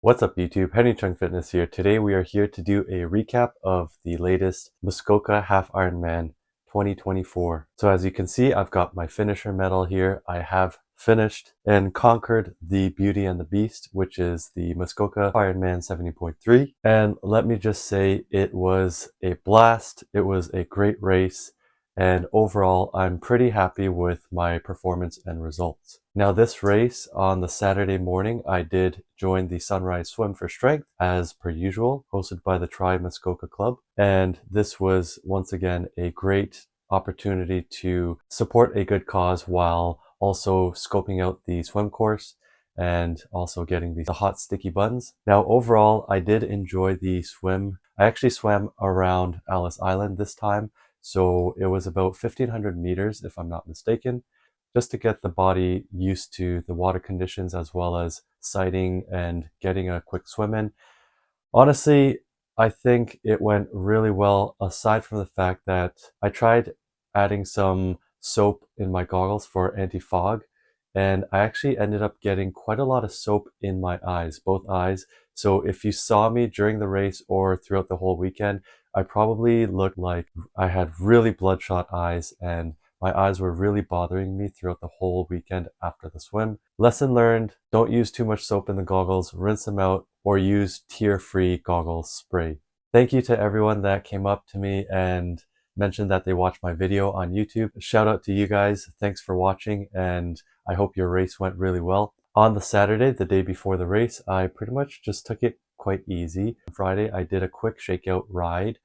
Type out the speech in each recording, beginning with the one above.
What's up YouTube, Henry Chung Fitness here. Today we are here to do a recap of the latest Muskoka Half Ironman 2024. So as you can see, I've got my finisher medal here. I have finished and conquered the Beauty and the Beast, which is the Muskoka Ironman 70.3. And let me just say, it was a blast. It was a great race. And overall, I'm pretty happy with my performance and results. Now this race on the Saturday morning, I did join the Sunrise Swim for Strength as per usual, hosted by the Tri Muskoka Club. And this was once again a great opportunity to support a good cause while also scoping out the swim course and also getting the hot sticky buns. Now overall, I did enjoy the swim. I actually swam around Alice Island this time. So it was about 1,500 meters, if I'm not mistaken, just to get the body used to the water conditions as well as sighting and getting a quick swim in. Honestly, I think it went really well, aside from the fact that I tried adding some soap in my goggles for anti-fog, and I actually ended up getting quite a lot of soap in my eyes, both eyes. So if you saw me during the race or throughout the whole weekend, I probably looked like I had really bloodshot eyes and my eyes were really bothering me throughout the whole weekend after the swim. Lesson learned, don't use too much soap in the goggles, rinse them out, or use tear-free goggles spray. Thank you to everyone that came up to me and mentioned that they watched my video on YouTube. Shout out to you guys. Thanks for watching, and I hope your race went really well. On the Saturday, the day before the race, I pretty much just took it quite easy. On Friday, I did a quick shakeout ride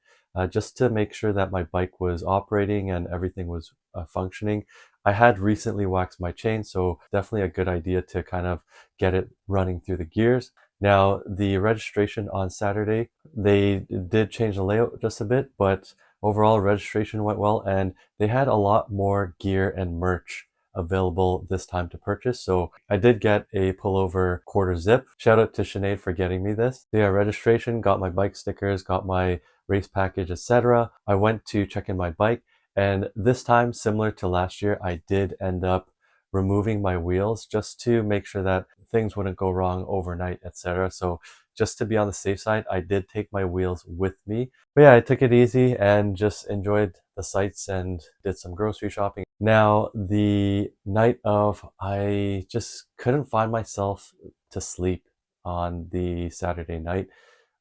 just to make sure that my bike was operating and everything was functioning. I had recently waxed my chain, so definitely a good idea to kind of get it running through the gears. Now, the registration on Saturday, they did change the layout just a bit, but overall registration went well, and they had a lot more gear and merch available this time to purchase. So I did get a pullover quarter zip. Shout out to Sinead for getting me this. So yeah, registration, got my bike stickers, got my race package, etc. I went to check in my bike, and this time, similar to last year, I did end up removing my wheels just to make sure that things wouldn't go wrong overnight, etc. So just to be on the safe side, I did take my wheels with me. But yeah, I took it easy and just enjoyed the sights and did some grocery shopping. Now, the night of, I just couldn't find myself to sleep on the Saturday night.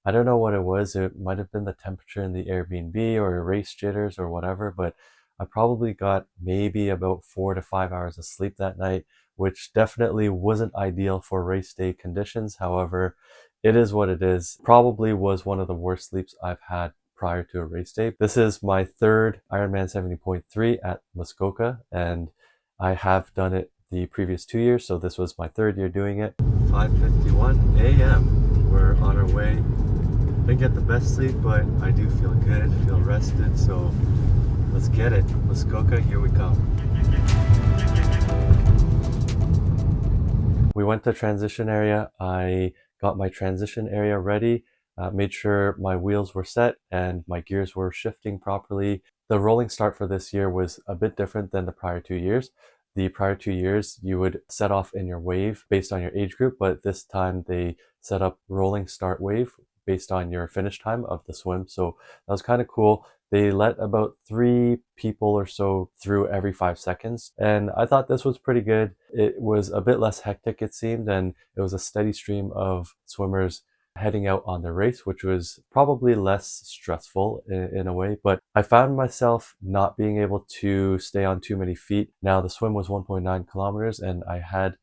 I don't know what it was. It might have been the temperature in the Airbnb or race jitters or whatever, but I probably got maybe about 4 to 5 hours of sleep that night, which definitely wasn't ideal for race day conditions. However, it is what it is. Probably was one of the worst sleeps I've had prior to a race day. This is my third Ironman 70.3 at Muskoka, and I have done it the previous 2 years, so this was my third year doing it. 5:51 a.m. We're on our way. Didn't get the best sleep, but I do feel good, feel rested, so let's get it. Muskoka, here we come. We went to transition area. I got my transition area ready, made sure my wheels were set and my gears were shifting properly. The rolling start for this year was a bit different than the prior 2 years. The prior 2 years, you would set off in your wave based on your age group, but this time they set up rolling start wave based on your finish time of the swim. So that was kind of cool. They let about 3 people or so through every 5 seconds. And I thought this was pretty good. It was a bit less hectic, it seemed, and it was a steady stream of swimmers heading out on the race, which was probably less stressful in a way. But I found myself not being able to stay on too many feet. Now the swim was 1.9 kilometers and I had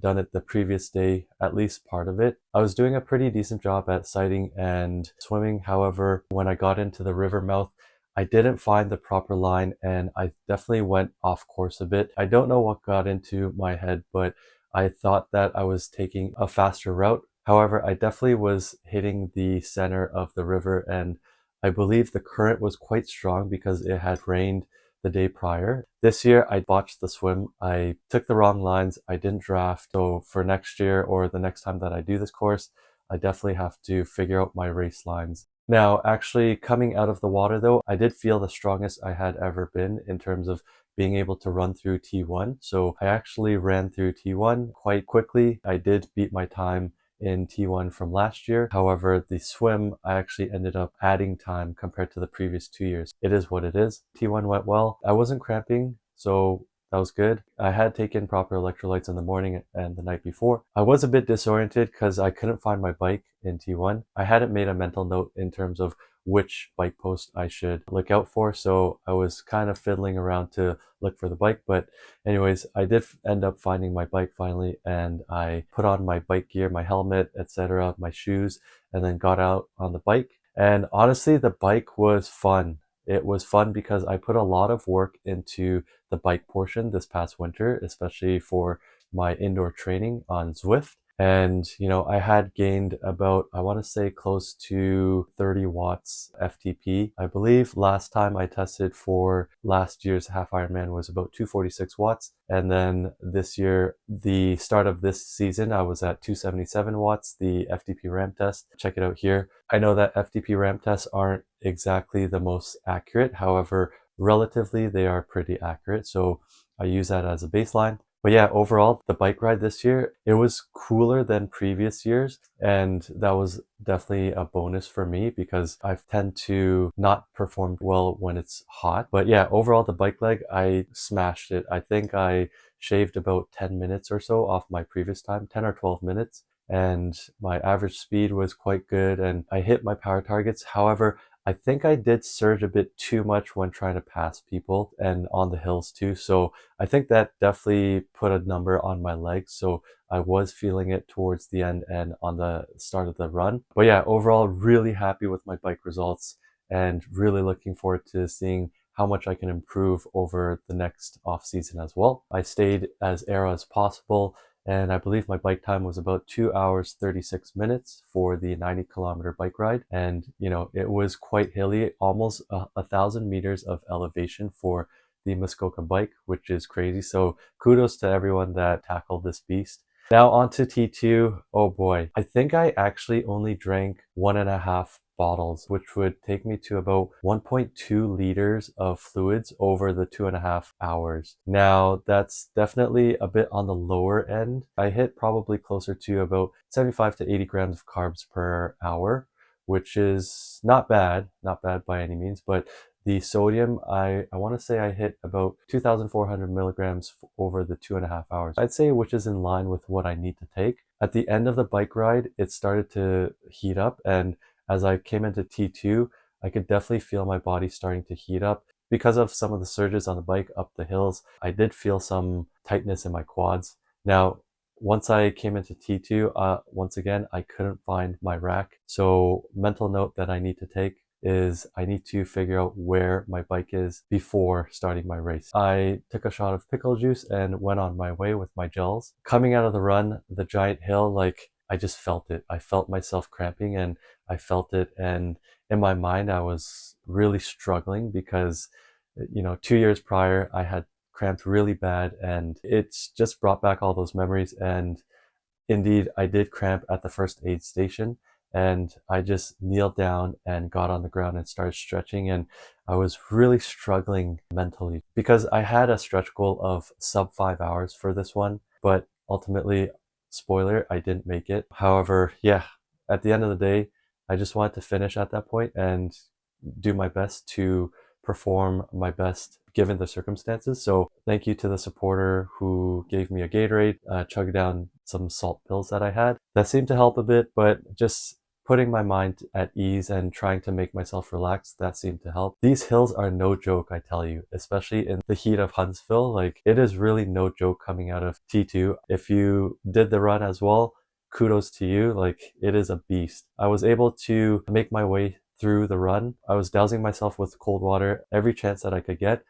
done it the previous day, at least part of it. I was doing a pretty decent job at sighting and swimming. However, when I got into the river mouth, I didn't find the proper line and I definitely went off course a bit. I don't know what got into my head, but I thought that I was taking a faster route However, I definitely was hitting the center of the river, and I believe the current was quite strong because it had rained the day prior. This year, I botched the swim. I took the wrong lines. I didn't draft. So for next year or the next time that I do this course, I definitely have to figure out my race lines. Now, actually coming out of the water though, I did feel the strongest I had ever been in terms of being able to run through T1. So I actually ran through T1 quite quickly. I did beat my time in T1 from last year. However, the swim, I actually ended up adding time compared to the previous 2 years. It is what it is. T1 went well. I wasn't cramping, so that was good. I had taken proper electrolytes in the morning and the night before. I was a bit disoriented because I couldn't find my bike in T1. I hadn't made a mental note in terms of which bike post I should look out for, so I was kind of fiddling around to look for the bike. But anyways, I did end up finding my bike finally, and I put on my bike gear, my helmet, etc., my shoes, and then got out on the bike. And honestly, the bike was fun. It was fun because I put a lot of work into the bike portion this past winter, especially for my indoor training on Zwift. And, I had gained about, I want to say close to 30 watts FTP. I believe last time I tested for last year's half Ironman was about 246 watts. And then this year, the start of this season, I was at 277 watts, the FTP ramp test. Check it out here. I know that FTP ramp tests aren't exactly the most accurate. However, relatively, they are pretty accurate. So I use that as a baseline. But yeah, overall, the bike ride this year, it was cooler than previous years. And that was definitely a bonus for me because I tend to not perform well when it's hot. But yeah, overall, the bike leg, I smashed it. I think I shaved about 10 minutes or so off my previous time, 10 or 12 minutes. And my average speed was quite good and I hit my power targets. However, I think I did surge a bit too much when trying to pass people and on the hills too. So I think that definitely put a number on my legs. So I was feeling it towards the end and on the start of the run. But yeah, overall, really happy with my bike results and really looking forward to seeing how much I can improve over the next off season as well. I stayed as aero as possible. And I believe my bike time was about 2 hours 36 minutes for the 90-kilometer bike ride. And it was quite hilly, almost 1,000 meters of elevation for the Muskoka bike, which is crazy. So kudos to everyone that tackled this beast. Now on to T2. Oh boy, I think I actually only drank 1.5 bottles, which would take me to about 1.2 liters of fluids over the 2.5 hours. Now, that's definitely a bit on the lower end. I hit probably closer to about 75 to 80 grams of carbs per hour, which is not bad by any means, but the sodium, I want to say I hit about 2,400 milligrams over the 2.5 hours. I'd say which is in line with what I need to take. At the end of the bike ride, it started to heat up, and as I came into T2, I could definitely feel my body starting to heat up. Because of some of the surges on the bike up the hills, I did feel some tightness in my quads. Now, once I came into T2, once again, I couldn't find my rack. So mental note that I need to take is I need to figure out where my bike is before starting my race. I took a shot of pickle juice and went on my way with my gels. Coming out of the run, the giant hill, I just felt it. I felt myself cramping and I felt it. And in my mind, I was really struggling because, 2 years prior, I had cramped really bad and it's just brought back all those memories. And indeed, I did cramp at the first aid station and I just kneeled down and got on the ground and started stretching. And I was really struggling mentally because I had a stretch goal of sub 5 hours for this one, but ultimately, spoiler, I didn't make it. However, yeah, at the end of the day, I just wanted to finish at that point and do my best to perform my best given the circumstances. So thank you to the supporter who gave me a Gatorade, chugged down some salt pills that I had. That seemed to help a bit, but just putting my mind at ease and trying to make myself relax, that seemed to help. These hills are no joke, I tell you, especially in the heat of Huntsville. It is really no joke coming out of T2. If you did the run as well, kudos to you. It is a beast. I was able to make my way through the run. I was dousing myself with cold water every chance that I could get,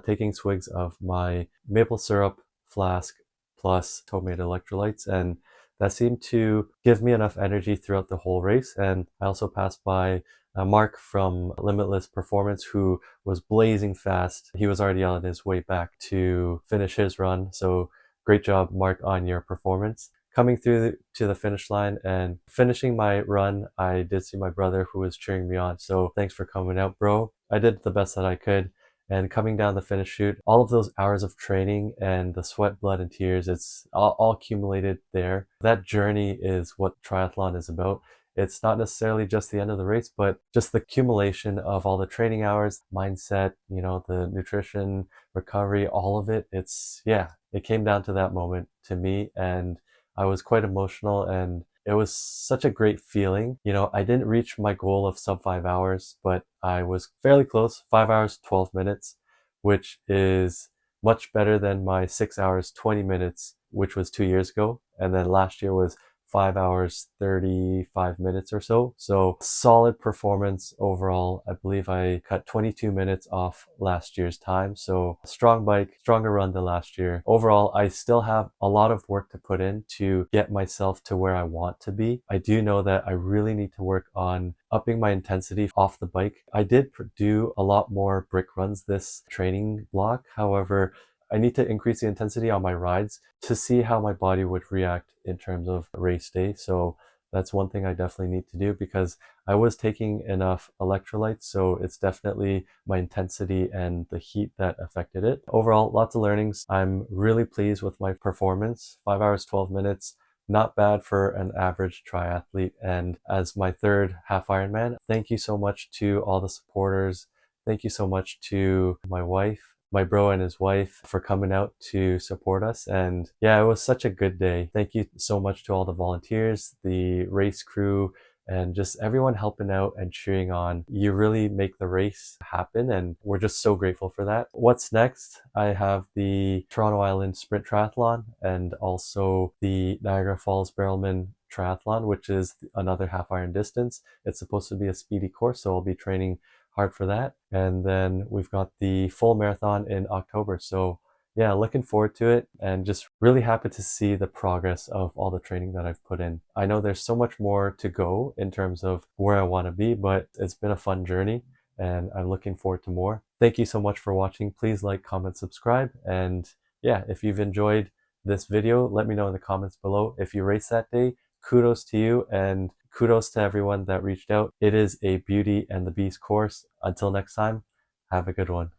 taking swigs of my maple syrup flask plus homemade electrolytes, and that seemed to give me enough energy throughout the whole race. And I also passed by Mark from Limitless Performance, who was blazing fast. He was already on his way back to finish his run. So great job, Mark, on your performance. Coming through to the finish line and finishing my run, I did see my brother who was cheering me on. So thanks for coming out, bro. I did the best that I could. And coming down the finish chute, all of those hours of training and the sweat, blood, and tears, it's all accumulated there. That journey is what triathlon is about. It's not necessarily just the end of the race, but just the accumulation of all the training hours, mindset, the nutrition, recovery, all of it. It came down to that moment to me, and I was quite emotional, and it was such a great feeling. I didn't reach my goal of sub 5 hours, but I was fairly close, 5 hours, 12 minutes, which is much better than my 6 hours, 20 minutes, which was 2 years ago. And then last year was 5 hours, 35 minutes or so. So solid performance overall. I believe I cut 22 minutes off last year's time. So strong bike, stronger run than last year. Overall, I still have a lot of work to put in to get myself to where I want to be. I do know that I really need to work on upping my intensity off the bike. I did do a lot more brick runs this training block. However, I need to increase the intensity on my rides to see how my body would react in terms of race day. So that's one thing I definitely need to do, because I was taking enough electrolytes. So it's definitely my intensity and the heat that affected it. Overall, lots of learnings. I'm really pleased with my performance. 5 hours, 12 minutes. Not bad for an average triathlete. And as my third half Ironman, thank you so much to all the supporters. Thank you so much to my wife, my bro and his wife, for coming out to support us. And yeah, it was such a good day. Thank you so much to all the volunteers, the race crew, and just everyone helping out and cheering on. You really make the race happen, and we're just so grateful for that. What's next? I have the Toronto Island Sprint Triathlon and also the Niagara Falls Barrelman Triathlon, which is another half iron distance. It's supposed to be a speedy course, so I'll be training hard for that. And then we've got the full marathon in October. So yeah, looking forward to it, and just really happy to see the progress of all the training that I've put in. I know there's so much more to go in terms of where I want to be, but it's been a fun journey and I'm looking forward to more. Thank you so much for watching. Please like, comment, subscribe. And yeah, if you've enjoyed this video, let me know in the comments below. If you race that day, kudos to you, and kudos to everyone that reached out. It is a Beauty and the Beast course. Until next time, have a good one.